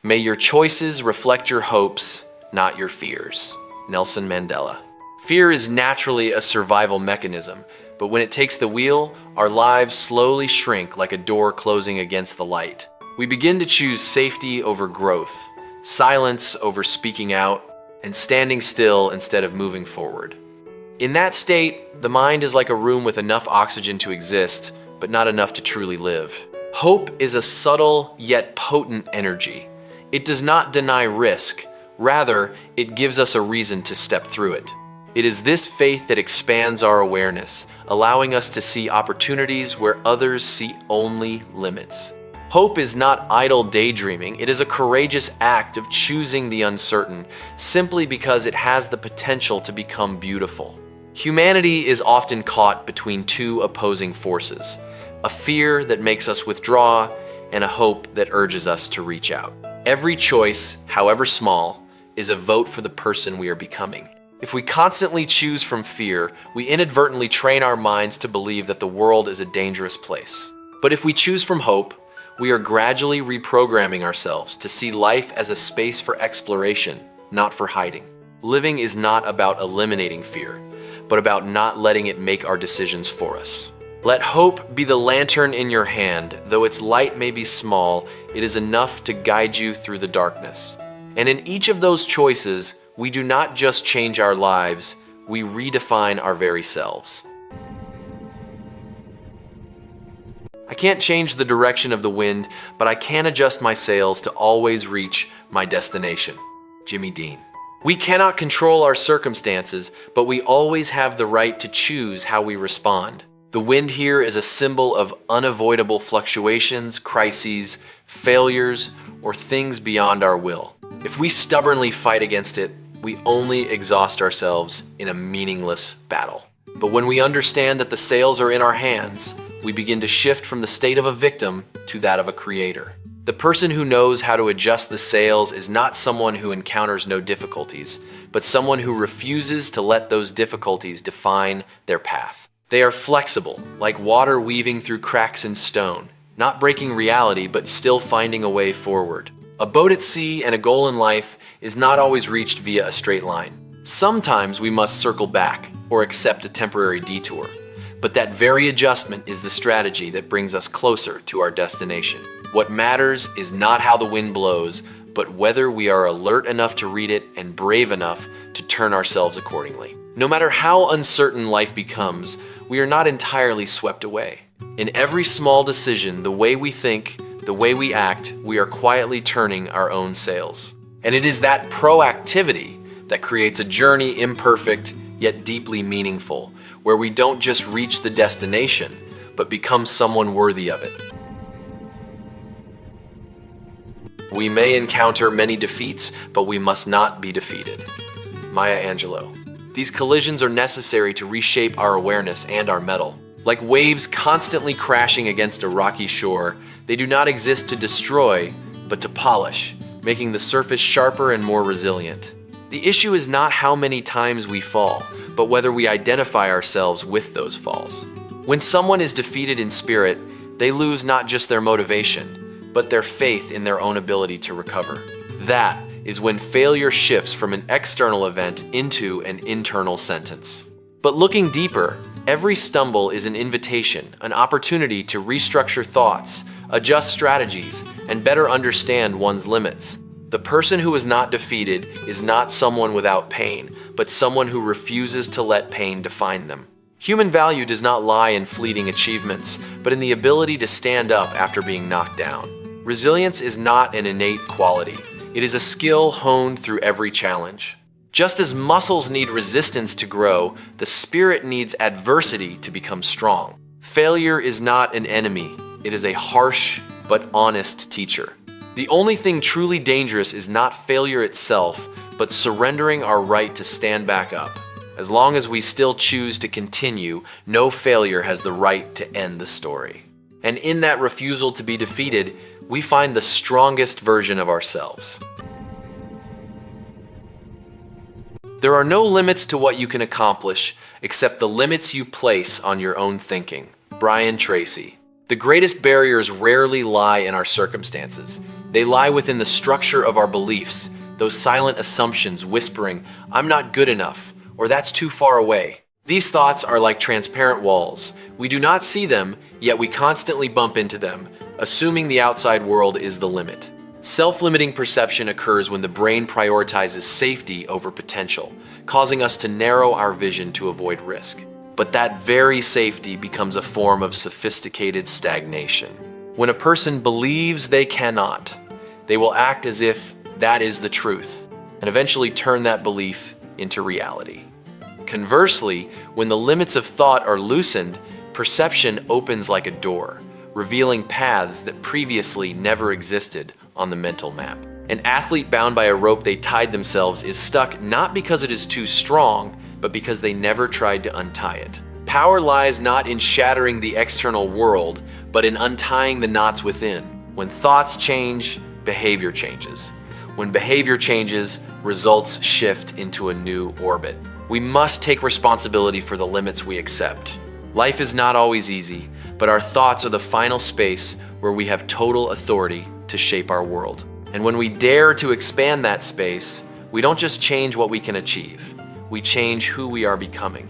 May your choices reflect your hopes, not your fears. Nelson Mandela. Fear is naturally a survival mechanism, but when it takes the wheel, our lives slowly shrink like a door closing against the light. We begin to choose safety over growth, silence over speaking out, and standing still instead of moving forward. In that state, the mind is like a room with enough oxygen to exist, but not enough to truly live. Hope is a subtle yet potent energy. It does not deny risk. Rather, it gives us a reason to step through it. It is this faith that expands our awareness, allowing us to see opportunities where others see only limits. Hope is not idle daydreaming. It is a courageous act of choosing the uncertain, simply because it has the potential to become beautiful. Humanity is often caught between two opposing forces, a fear that makes us withdraw and a hope that urges us to reach out. Every choice, however small, is a vote for the person we are becoming. If we constantly choose from fear, we inadvertently train our minds to believe that the world is a dangerous place. But if we choose from hope, we are gradually reprogramming ourselves to see life as a space for exploration, not for hiding. Living is not about eliminating fear, but about not letting it make our decisions for us. Let hope be the lantern in your hand. Though its light may be small, it is enough to guide you through the darkness. And in each of those choices, we do not just change our lives, we redefine our very selves. I can't change the direction of the wind, but I can adjust my sails to always reach my destination. Jimmy Dean. We cannot control our circumstances, but we always have the right to choose how we respond. The wind here is a symbol of unavoidable fluctuations, crises, failures, or things beyond our will. If we stubbornly fight against it, we only exhaust ourselves in a meaningless battle. But when we understand that the sails are in our hands, we begin to shift from the state of a victim to that of a creator. The person who knows how to adjust the sails is not someone who encounters no difficulties, but someone who refuses to let those difficulties define their path. They are flexible, like water weaving through cracks in stone, not breaking reality, but still finding a way forward. A boat at sea and a goal in life is not always reached via a straight line. Sometimes we must circle back or accept a temporary detour, but that very adjustment is the strategy that brings us closer to our destination. What matters is not how the wind blows, but whether we are alert enough to read it and brave enough to turn ourselves accordingly. No matter how uncertain life becomes, we are not entirely swept away. In every small decision, the way we think, the way we act, we are quietly turning our own sails. And it is that proactivity that creates a journey imperfect yet deeply meaningful, where we don't just reach the destination, but become someone worthy of it. We may encounter many defeats, but we must not be defeated. Maya Angelou. These collisions are necessary to reshape our awareness and our mettle. Like waves constantly crashing against a rocky shore, they do not exist to destroy, but to polish, making the surface sharper and more resilient. The issue is not how many times we fall, but whether we identify ourselves with those falls. When someone is defeated in spirit, they lose not just their motivation, but their faith in their own ability to recover. That is when failure shifts from an external event into an internal sentence. But looking deeper, every stumble is an invitation, an opportunity to restructure thoughts, adjust strategies, and better understand one's limits. The person who is not defeated is not someone without pain, but someone who refuses to let pain define them. Human value does not lie in fleeting achievements, but in the ability to stand up after being knocked down. Resilience is not an innate quality. It is a skill honed through every challenge. Just as muscles need resistance to grow, the spirit needs adversity to become strong. Failure is not an enemy. It is a harsh but honest teacher. The only thing truly dangerous is not failure itself, but surrendering our right to stand back up. As long as we still choose to continue, no failure has the right to end the story. And in that refusal to be defeated, we find the strongest version of ourselves. There are no limits to what you can accomplish except the limits you place on your own thinking. Tracy. The greatest barriers rarely lie in our circumstances. They lie within the structure of our beliefs, those silent assumptions whispering, "I'm not good enough," or "that's too far away." These thoughts are like transparent walls. We do not see them, yet we constantly bump into them, assuming the outside world is the limit. Self-limiting perception occurs when the brain prioritizes safety over potential, causing us to narrow our vision to avoid risk. But that very safety becomes a form of sophisticated stagnation. When a person believes they cannot, they will act as if that is the truth, and eventually turn that belief into reality. Conversely, when the limits of thought are loosened, perception opens like a door, revealing paths that previously never existed on the mental map. An athlete bound by a rope they tied themselves is stuck not because it is too strong, but because they never tried to untie it. Power lies not in shattering the external world, but in untying the knots within. When thoughts change, behavior changes. When behavior changes, results shift into a new orbit. We must take responsibility for the limits we accept. Life is not always easy, but our thoughts are the final space where we have total authority to shape our world. And when we dare to expand that space, we don't just change what we can achieve, we change who we are becoming.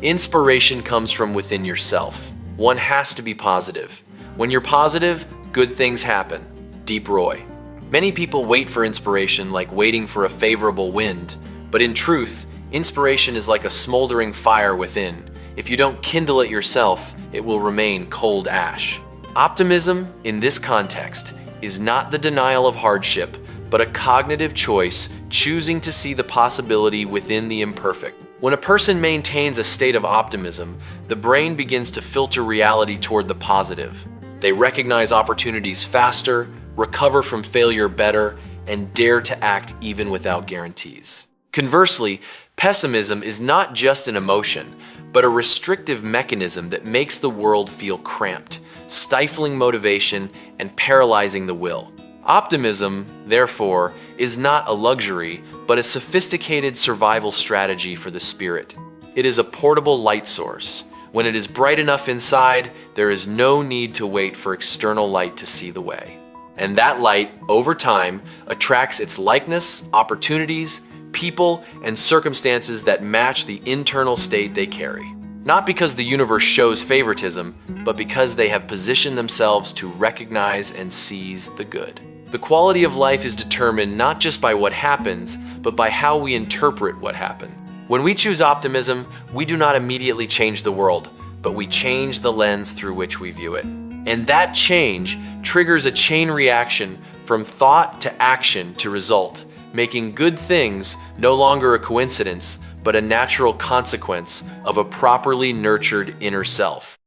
Inspiration comes from within yourself. One has to be positive. When you're positive, good things happen. Deep Roy. Many people wait for inspiration like waiting for a favorable wind, but in truth, inspiration is like a smoldering fire within. If you don't kindle it yourself, it will remain cold ash. Optimism, in this context, is not the denial of hardship, but a cognitive choice choosing to see the possibility within the imperfect. When a person maintains a state of optimism, the brain begins to filter reality toward the positive. They recognize opportunities faster, recover from failure better, and dare to act even without guarantees. Conversely, pessimism is not just an emotion, but a restrictive mechanism that makes the world feel cramped, stifling motivation and paralyzing the will. Optimism, therefore, is not a luxury, but a sophisticated survival strategy for the spirit. It is a portable light source. When it is bright enough inside, there is no need to wait for external light to see the way. And that light, over time, attracts its likeness, opportunities, people, and circumstances that match the internal state they carry. Not because the universe shows favoritism, but because they have positioned themselves to recognize and seize the good. The quality of life is determined not just by what happens, but by how we interpret what happened. When we choose optimism, we do not immediately change the world, but we change the lens through which we view it. And that change triggers a chain reaction from thought to action to result, making good things no longer a coincidence, but a natural consequence of a properly nurtured inner self.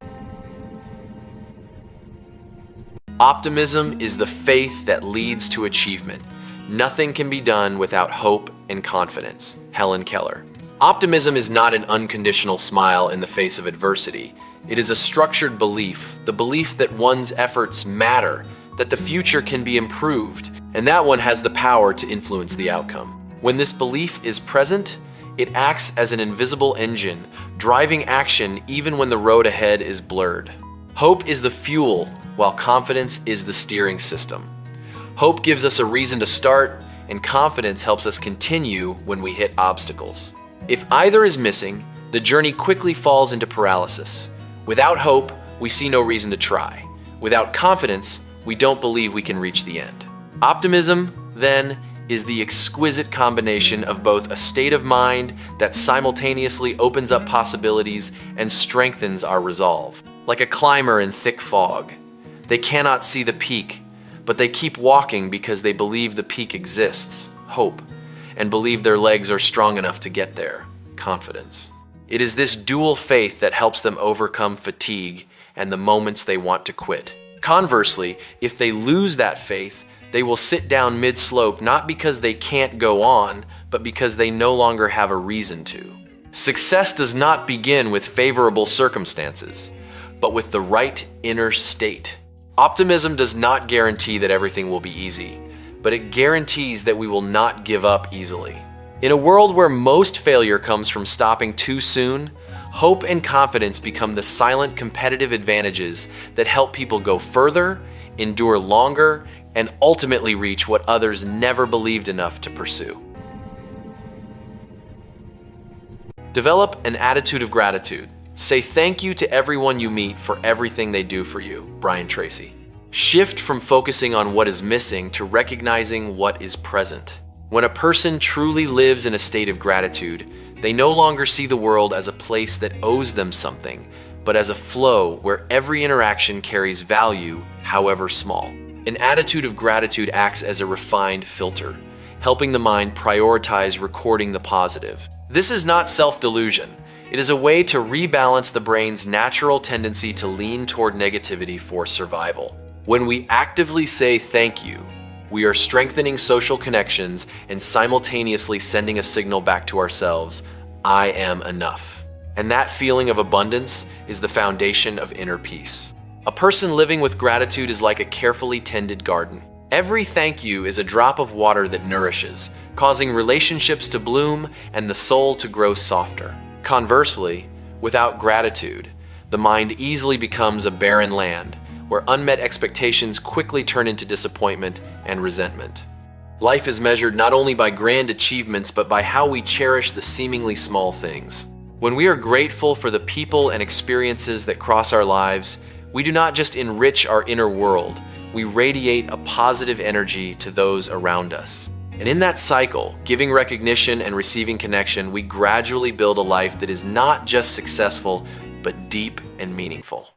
Optimism is the faith that leads to achievement. Nothing can be done without hope and confidence. Helen Keller. Optimism is not an unconditional smile in the face of adversity. It is a structured belief, the belief that one's efforts matter, that the future can be improved, and that one has the power to influence the outcome. When this belief is present, it acts as an invisible engine, driving action even when the road ahead is blurred. Hope is the fuel, while confidence is the steering system. Hope gives us a reason to start, and confidence helps us continue when we hit obstacles. If either is missing, the journey quickly falls into paralysis. Without hope, we see no reason to try. Without confidence, we don't believe we can reach the end. Optimism, then, is the exquisite combination of both a state of mind that simultaneously opens up possibilities and strengthens our resolve. Like a climber in thick fog. They cannot see the peak, but they keep walking because they believe the peak exists, hope, and believe their legs are strong enough to get there, confidence. It is this dual faith that helps them overcome fatigue and the moments they want to quit. Conversely, if they lose that faith, they will sit down mid-slope not because they can't go on, but because they no longer have a reason to. Success does not begin with favorable circumstances, but with the right inner state. Optimism does not guarantee that everything will be easy, but it guarantees that we will not give up easily. In a world where most failure comes from stopping too soon, Hope and confidence become the silent competitive advantages that help people go further, endure longer, and ultimately reach what others never believed enough to pursue. Develop an attitude of gratitude. Say thank you to everyone you meet for everything they do for you. Brian Tracy. Shift from focusing on what is missing to recognizing what is present. When a person truly lives in a state of gratitude, they no longer see the world as a place that owes them something, but as a flow where every interaction carries value, however small. An attitude of gratitude acts as a refined filter, helping the mind prioritize recording the positive. This is not self-delusion. It is a way to rebalance the brain's natural tendency to lean toward negativity for survival. When we actively say thank you, we are strengthening social connections and simultaneously sending a signal back to ourselves, I am enough. And that feeling of abundance is the foundation of inner peace. A person living with gratitude is like a carefully tended garden. Every thank you is a drop of water that nourishes, causing relationships to bloom and the soul to grow softer. Conversely, without gratitude, the mind easily becomes a barren land, where unmet expectations quickly turn into disappointment and resentment. Life is measured not only by grand achievements, but by how we cherish the seemingly small things. When we are grateful for the people and experiences that cross our lives, we do not just enrich our inner world, we radiate a positive energy to those around us. And in that cycle, giving recognition and receiving connection, we gradually build a life that is not just successful, but deep and meaningful.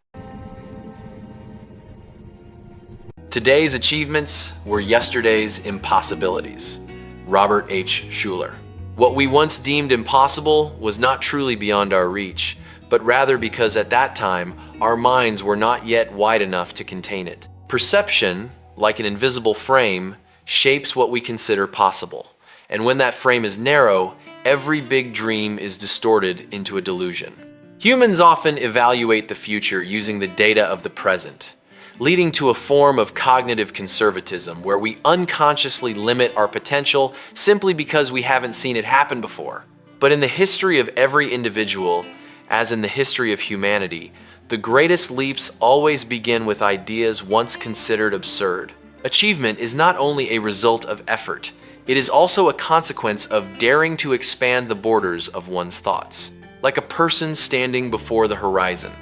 Today's achievements were yesterday's impossibilities. Robert H. Schuller. What we once deemed impossible was not truly beyond our reach, but rather because at that time, our minds were not yet wide enough to contain it. Perception, like an invisible frame, shapes what we consider possible. And when that frame is narrow, every big dream is distorted into a delusion. Humans often evaluate the future using the data of the present, leading to a form of cognitive conservatism where we unconsciously limit our potential simply because we haven't seen it happen before. But in the history of every individual, as in the history of humanity, the greatest leaps always begin with ideas once considered absurd. Achievement is not only a result of effort, it is also a consequence of daring to expand the borders of one's thoughts. Like a person standing before the horizon.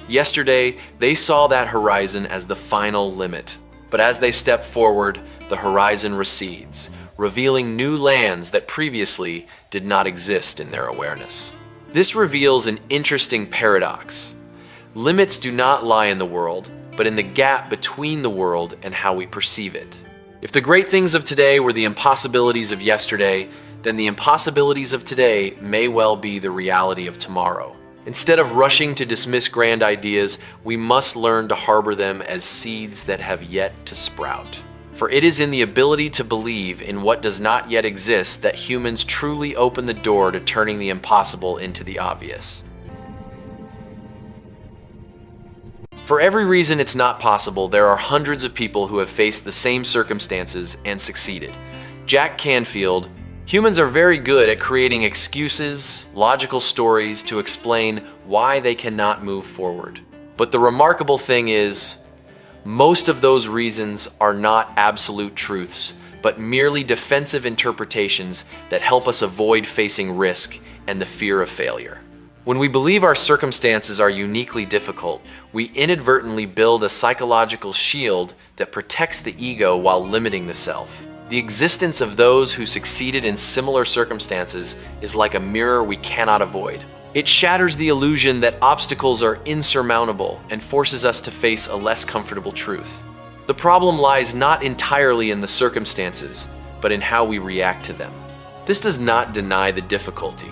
Yesterday, they saw that horizon as the final limit. But as they step forward, the horizon recedes, revealing new lands that previously did not exist in their awareness. This reveals an interesting paradox. Limits do not lie in the world, but in the gap between the world and how we perceive it. If the great things of today were the impossibilities of yesterday, then the impossibilities of today may well be the reality of tomorrow. Instead of rushing to dismiss grand ideas, we must learn to harbor them as seeds that have yet to sprout. For it is in the ability to believe in what does not yet exist that humans truly open the door to turning the impossible into the obvious. For every reason it's not possible, there are hundreds of people who have faced the same circumstances and succeeded. Jack Canfield. Humans are very good at creating excuses, logical stories to explain why they cannot move forward. But the remarkable thing is, most of those reasons are not absolute truths, but merely defensive interpretations that help us avoid facing risk and the fear of failure. When we believe our circumstances are uniquely difficult, we inadvertently build a psychological shield that protects the ego while limiting the self. The existence of those who succeeded in similar circumstances is like a mirror we cannot avoid. It shatters the illusion that obstacles are insurmountable and forces us to face a less comfortable truth. The problem lies not entirely in the circumstances, but in how we react to them. This does not deny the difficulty,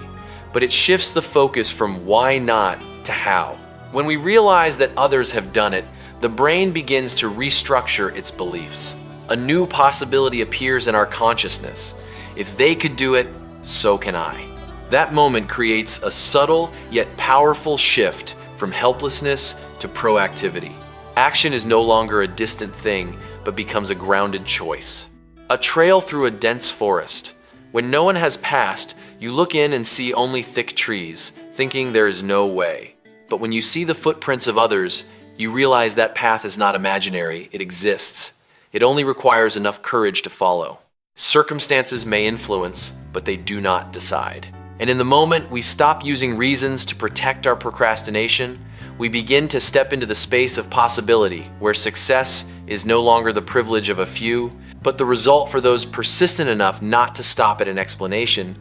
but it shifts the focus from why not to how. When we realize that others have done it, the brain begins to restructure its beliefs. A new possibility appears in our consciousness. If they could do it, so can I. That moment creates a subtle yet powerful shift from helplessness to proactivity. Action is no longer a distant thing, but becomes a grounded choice. A trail through a dense forest. When no one has passed, you look in and see only thick trees, thinking there is no way. But when you see the footprints of others, you realize that path is not imaginary, it exists. It only requires enough courage to follow. Circumstances may influence, but they do not decide. And in the moment we stop using reasons to protect our procrastination, we begin to step into the space of possibility, where success is no longer the privilege of a few, but the result for those persistent enough not to stop at an explanation.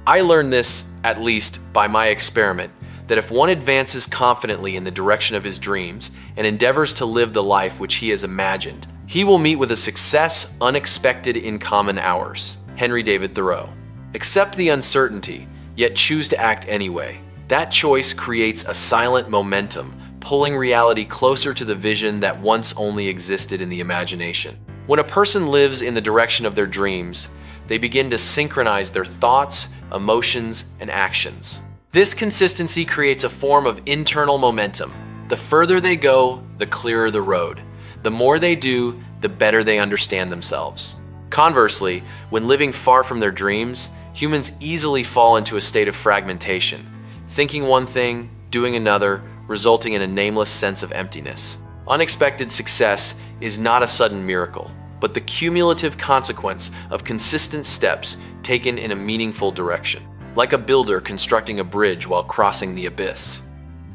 I learned this, at least by my experiment, that if one advances confidently in the direction of his dreams and endeavors to live the life which he has imagined, he will meet with a success unexpected in common hours. Henry David Thoreau. Accept the uncertainty, yet choose to act anyway. That choice creates a silent momentum, pulling reality closer to the vision that once only existed in the imagination. When a person lives in the direction of their dreams, they begin to synchronize their thoughts, emotions, and actions. This consistency creates a form of internal momentum. The further they go, the clearer the road. The more they do, the better they understand themselves. Conversely, when living far from their dreams, humans easily fall into a state of fragmentation, thinking one thing, doing another, resulting in a nameless sense of emptiness. Unexpected success is not a sudden miracle, but the cumulative consequence of consistent steps taken in a meaningful direction. Like a builder constructing a bridge while crossing the abyss.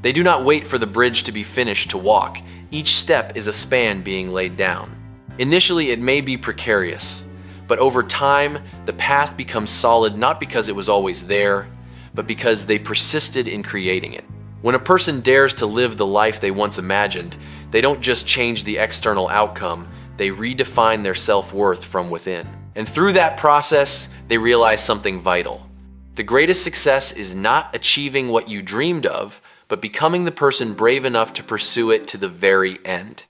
They do not wait for the bridge to be finished to walk. Each step is a span being laid down. Initially, it may be precarious, but over time, the path becomes solid not because it was always there, but because they persisted in creating it. When a person dares to live the life they once imagined, they don't just change the external outcome, they redefine their self-worth from within. And through that process, they realize something vital. The greatest success is not achieving what you dreamed of, but becoming the person brave enough to pursue it to the very end.